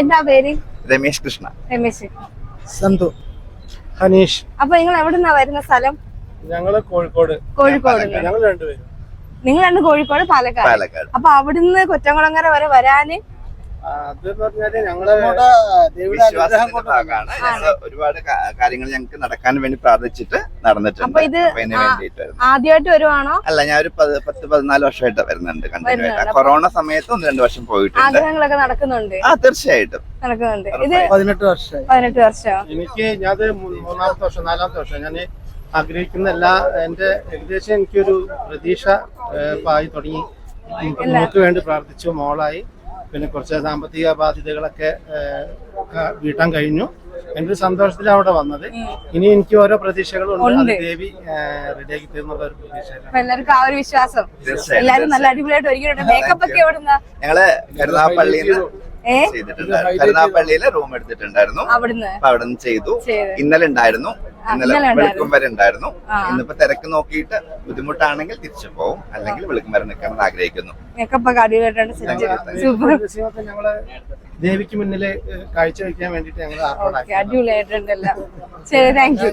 എന്താ പേര്? രമേശ് കൃഷ്ണ. രമേശ്. സന്തു. ഹനീഷ്. അപ്പൊ നിങ്ങൾ എവിടുന്നാ വരുന്ന സ്ഥലം? ഞങ്ങള് കോഴിക്കോട്. കോഴിക്കോട്. ഞങ്ങൾ രണ്ടുപേരും. നിങ്ങൾ രണ്ട് കോഴിക്കോട്, പാലക്കാട്. അപ്പൊ അവിടുന്ന് കൊറ്റംകുളങ്ങര വരെ വരാന് അത് പറഞ്ഞാല് ഞങ്ങള് വിശ്വാസത്തിന്റെ ഭാഗമാണ്. ഒരുപാട് കാര്യങ്ങൾ ഞങ്ങൾക്ക് നടക്കാൻ വേണ്ടി പ്രാർത്ഥിച്ചിട്ട് നടന്നിട്ടുണ്ട്. അപ്പൊ ഇത് ആദ്യമായിട്ട് വരുവാണോ? അല്ല, ഞാൻ ഒരു 10-14 വർഷമായിട്ട് വരുന്നുണ്ട് കണ്ടിന്യൂ ആയിട്ട്. കൊറോണ സമയത്ത് 1-2 വർഷം പോയിട്ടുണ്ട്. ആഗ്രഹങ്ങളൊക്കെ നടക്കുന്നുണ്ട്? തീർച്ചയായിട്ടും നടക്കുന്നുണ്ട്. ഇത് 18 വർഷം. എനിക്ക് ഞാൻ 3-4 വർഷം 4-ാമത്തെ വർഷം ഞാൻ ആഗ്രഹിക്കുന്ന എല്ലാ എന്റെ ഏകദേശം എനിക്കൊരു പ്രതീക്ഷ ആയി തുടങ്ങി. മോൾക്ക് വേണ്ടി പ്രാർത്ഥിച്ചു, മോളായി. പിന്നെ കുറച്ച് സാമ്പത്തിക ബാധ്യതകളൊക്കെ വീട്ടാൻ കഴിഞ്ഞു. എന്റെ ഒരു സന്തോഷത്തിലാണ് അവിടെ വന്നത്. ഇനി എനിക്ക് ഓരോ പ്രതീക്ഷകളുണ്ട്. ദേവി റെഡിയാക്കി തരുന്നുള്ള ഒരു പ്രതീക്ഷ. എല്ലാവർക്കും ആ ഒരു വിശ്വാസം. എല്ലാരും നല്ല അടിപൊളിയായിട്ട് ഒരുക്കിയിട്ടുണ്ട്. മേക്കപ്പ് ഒക്കെ എവിടുന്നാ? ഞങ്ങള് കരുനാഗപ്പള്ളിയില് റൂം എടുത്തിട്ടുണ്ടായിരുന്നു. അവിടുന്ന് ചെയ്തു. ഇന്നലെ ഉണ്ടായിരുന്നു. ഇന്നലെ വെളുക്കും വരെ ഉണ്ടായിരുന്നു. ഇന്നിപ്പോ തിരക്ക് നോക്കിയിട്ട് ബുദ്ധിമുട്ടാണെങ്കിൽ തിരിച്ചു പോകും, അല്ലെങ്കിൽ വെളുക്കും വരെ നിൽക്കണം ആഗ്രഹിക്കുന്നു. ഞങ്ങള് ദേവിക്ക് മുന്നില് കാഴ്ചവെക്കാൻ വേണ്ടിട്ട് ഞങ്ങൾ അടിപൊളിയായിട്ടുണ്ടല്ലോ. ശരി, താങ്ക് യു.